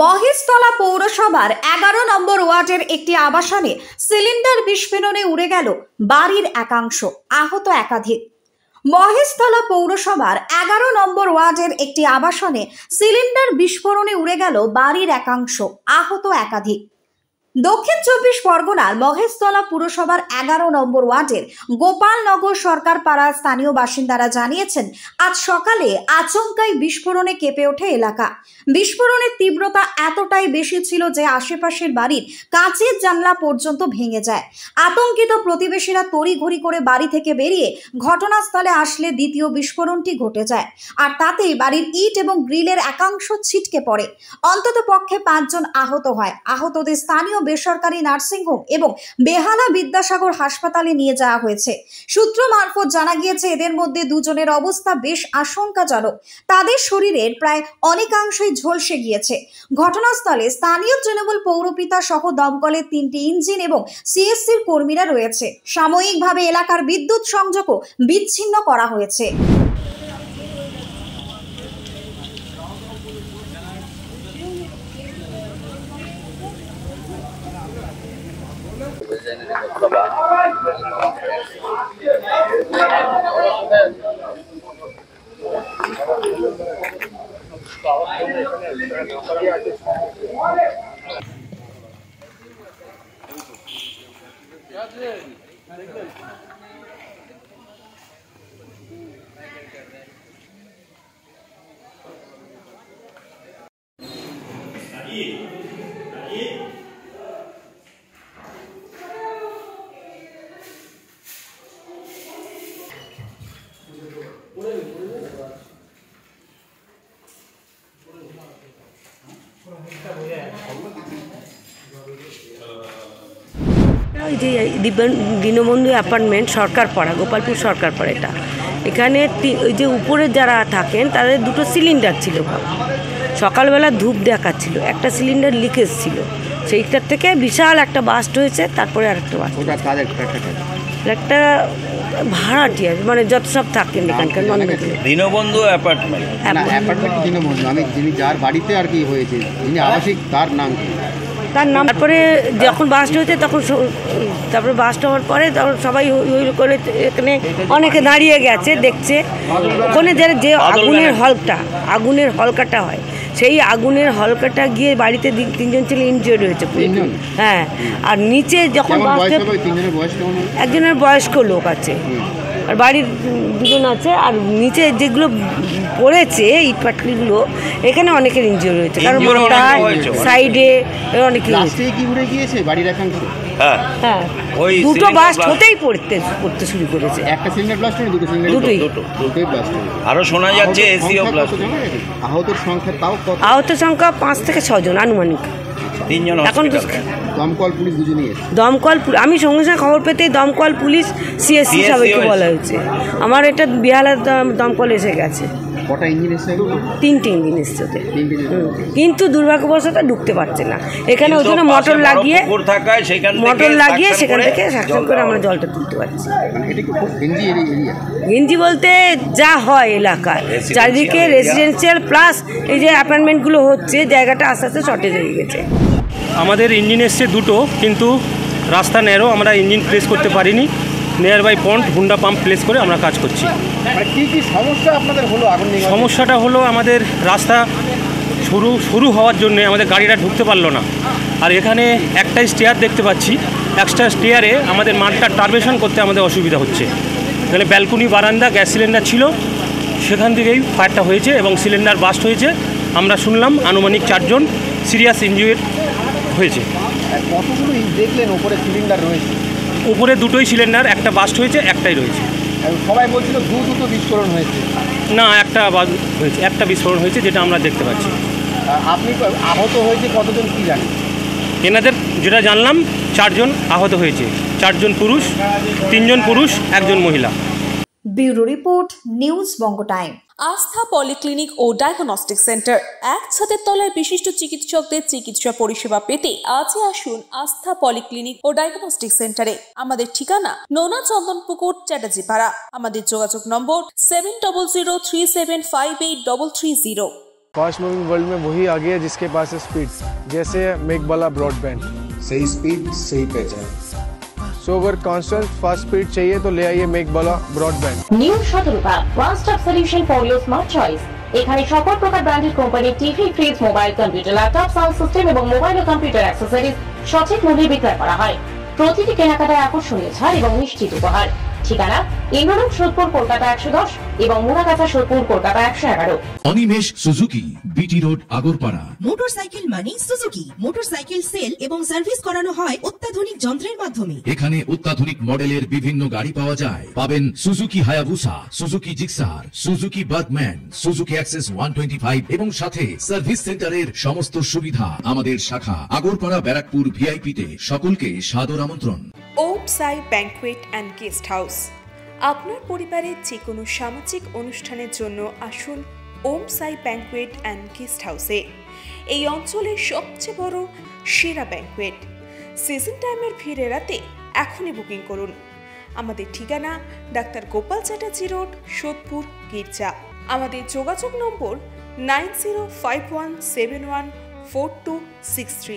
মহেশতলা পৌরসভার 11 নম্বর ওয়ার্ডের একটি আবাসনে সিলিন্ডার বিস্ফোরণে উড়ে গেল বাড়ির একাংশ, আহত একাধিক। মহেশতলা পৌরসভার 11 নম্বর ওয়ার্ডের একটি আবাসনে সিলিন্ডার বিস্ফোরণে উড়ে গেল বাড়ির একাংশ, আহত একাধিক। দক্ষিণ 24 পরগনার মহেশতলা পুরসভার 11 নম্বর ওয়ার্ডের গোপালনগর সরকার পাড়ার স্থানীয় বাসিন্দারা জানিয়েছেন, আজ সকালে আচমকাই বিস্ফোরণে কেঁপে ওঠে এলাকা। বিস্ফোরণের তীব্রতা এতটাই বেশি ছিল যে আশেপাশের বাড়ির কাঁচের জানলা পর্যন্ত ভেঙে যায়। আতঙ্কিত প্রতিবেশীরা তড়িঘড়ি করে বাড়ি থেকে বেরিয়ে ঘটনাস্থলে আসলে দ্বিতীয় বিস্ফোরণটি ঘটে যায়, আর তাতেই বাড়ির ইট এবং গ্রিলের একাংশ ছিটকে পড়ে। অন্তত পক্ষে 5 জন আহত হয়। আহতদের স্থানীয় বেসরকারি নার্সিংহোম এবং বেহালা বিদ্যাসাগর হাসপাতালে নিয়ে যাওয়া হয়েছে। সূত্র মারফত জানা গিয়েছে, এদের মধ্যে 2 জনের অবস্থা বেশ আশঙ্কাজনক। তাদের শরীরের প্রায় অনেকাংশই ঝলসে গিয়েছে। ঘটনাস্থলে স্থানীয় তৃণমূল পৌরপিতা সহ দমকলের 3টি ইঞ্জিন এবং সিএসসির কর্মীরা রয়েছে। সাময়িকভাবে এলাকার বিদ্যুৎ সংযোগও বিচ্ছিন্ন করা হয়েছে। ওই যে দীনবন্ধু অ্যাপার্টমেন্ট সরকার পাড়া, গোপালপুর সরকার পাড়া, এটা এখানে ওই যে উপরে যারা থাকেন তাদের 2টো সিলিন্ডার ছিল। সকালবেলা ধূপ দেখাচ্ছিল, একটা সিলিন্ডার লিকেজ ছিল, সেইটার থেকে বিশাল একটা বাস্ট হয়েছে। তারপরে আরেকটা বাস্ট, একটা ভাড়াটিয়া, মানে যত সব থাকেন এখানকার দীনবন্ধু অ্যাপার্টমেন্ট। আমি যিনি যার বাড়িতে আর কি হয়েছে, যিনি আবাসিক, তার নাম কি? তার নাম। তারপরে যখন বাস্ট হয়েছে তখন তারপরে বাস্ট হওয়ার পরে তখন সবাই ওই করে এখানে অনেকে দাঁড়িয়ে গেছে দেখছে। ওখানে যে আগুনের হলকাটা হয়, সেই আগুনের হলকাটা গিয়ে বাড়িতে 3 জন ছেলে ইনজিওর্ড হয়েছে। হ্যাঁ, আর নিচে যখন একজনের বয়স্ক লোক আছে, আর বাড়ির 2 জন আছে, আর নিচে যেগুলো পড়েছে ইট পাটলিগুলো, এখানে অনেকের ইনজিওর হয়েছে, কারণ সাইডে অনেক হ্যাঁ 2টো বাস্ট হতেই পড়তে শুরু করেছে। একটা সিলিন্ডার ব্লাস্ট হলো, 2টো সিলিন্ডার, দুটোই ব্লাস্ট হলো। আরো শোনা যাচ্ছে এসিও ব্লাস্ট। আহতের সংখ্যা 5 থেকে 6 জন আনুমানিক। 3 জন এখন দমকল পুলিশ দুজনই এসেছে। আমি সঙ্গে সঙ্গে খবর পেতেই দমকল পুলিশ সিএসসি সবাইকে বলা হয়েছে। আমার এটা বিহালা দমকল এসে গেছে। কটা ইঞ্জিন এসেছে? 3টে ইঞ্জিন এসছে। কিন্তু দুর্ভাগ্যবশত ঢুকতে পারছে না এখানে, ওই জন্য মোটর লাগিয়ে সেখান থেকে সাকশন করে আমরা জলটা তুলতে পারছি। গেঞ্জি বলতে যা হয় এলাকায় চারিদিকে রেসিডেন্সিয়াল প্লাস এই যে অ্যাপার্টমেন্টগুলো হচ্ছে, জায়গাটা আস্তে আস্তে শর্টেজ হয়ে গেছে। আমাদের ইঞ্জিন এসছে 2টো, কিন্তু রাস্তা ন্যারো, আমরা ইঞ্জিন প্লেস করতে পারিনি। নিয়ার বাই পন্ট হুন্ডা পাম্প প্লেস করে আমরা কাজ করছি। কি সমস্যা আপনাদের হলো? সমস্যাটা হলো আমাদের রাস্তা শুরু হওয়ার জন্য আমাদের গাড়িটা ঢুকতে পারলো না। আর এখানে একটাই স্টেয়ার দেখতে পাচ্ছি, একটা স্টেয়ারে আমাদের মাঠটা টারভেশন করতে আমাদের অসুবিধা হচ্ছে। এখানে ব্যালকনি, বারান্দা, গ্যাস সিলিন্ডার ছিল, সেখান থেকেই ফায়ারটা হয়েছে এবং সিলিন্ডার বাস্ট হয়েছে। আমরা শুনলাম আনুমানিক 4 জন সিরিয়াস ইনজুরি হয়েছে। কতগুলো দেখলেন উপরে সিলিন্ডার রয়েছে? উপরে 2টোই সিলিন্ডার, একটা বাস্ট হয়েছে, একটাই রয়েছে। সবাই বলছিল দুটো বিস্ফোরণ হয়েছে। না, একটা বিস্ফোরণ হয়েছে, যেটা আমরা দেখতে পাচ্ছি। আপনি আহত হয়েছে কতজন কি জানেন? এনাদের যেটা জানলাম 4 জন আহত হয়েছে, 4 জন পুরুষ, 3 জন পুরুষ, 1 জন মহিলা। ব্যুরো রিপোর্ট, নিউজ বঙ্গ টাইম। আস্থা পলিক্লিনিক ও ডায়াগনস্টিক সেন্টার, এক ছাদের তলায় বিশিষ্ট চিকিৎসকদের চিকিৎসা পরিষেবা পেতে আজই আসুন আস্থা পলিক্লিনিক ও ডায়াগনস্টিক সেন্টারে। আমাদের ঠিকানা নোনা চন্দনপুকুর, চ্যাটার্জিপাড়া। আমাদের যোগাযোগ নম্বর 7003758330। फास्ट मूविंग वर्ल्ड में वही आगे है जिसके पास है स्पीड, जैसे मेघबाला ब्रॉडबैंड। सही स्पीड सही पहचान। सो अगर कांस्टेंट फास्ट स्पीड चाहिए तो ले आइए मेघबाला ब्रॉडबैंड। নিউ সতর্কতা one stop solution for your smart choice. এখানে সকল প্রকার ব্র্যান্ডেড কোম্পানির TV, fridge, mobile, computer, laptop, sound system এবং মোবাইল ও কম্পিউটার অ্যাক্সেসরিজ সঠিক মূল্যে বিক্রয় করা হয়। প্রতিটি কেনাকাটায় আকর্ষণীয় ছাড় এবং নিশ্চিত উপহার। ঠিকানা ইন্দ্রনগর, সোদপুর, কলকাতা 110 এবং Muragachha, Sodepur, Kolkata 111। Animesh Suzuki, BT road, Agarpara. Motorcycle মানে সুজুকি। মোটরসাইকেল সেল এবং সার্ভিস করানো হয় অত্যাধুনিক যন্ত্রের মাধ্যমে। এখানে অত্যাধুনিক মডেলের বিভিন্ন গাড়ি পাওয়া যায়। পাবেন Suzuki Hayabusa, Suzuki Gixxer, Suzuki Bergman, Suzuki access 125 এবং সাথে সার্ভিস সেন্টারের সমস্ত সুবিধা। আমাদের শাখা আগরপাড়া, ব্যারাকপুর ভিআইপি তে। সকলকে সাদর আমন্ত্রণ। ওম সাই ব্যাংকুয়েট অ্যান্ড গেস্ট হাউস। আপনার পরিবারের যে কোনো সামাজিক অনুষ্ঠানের জন্য আসুন ওম সাই ব্যাংকুয়েট অ্যান্ড গেস্ট হাউসে। এই অঞ্চলের সবচেয়ে বড় সেরা ব্যাংকুয়েট। সিজন টাইমের ভিড় এড়াতে এখনই বুকিং করুন। আমাদের ঠিকানা ডাক্তার গোপাল চ্যাটার্জি রোড, সোদপুর, গির্জা। আমাদের যোগাযোগ নম্বর 9051714263।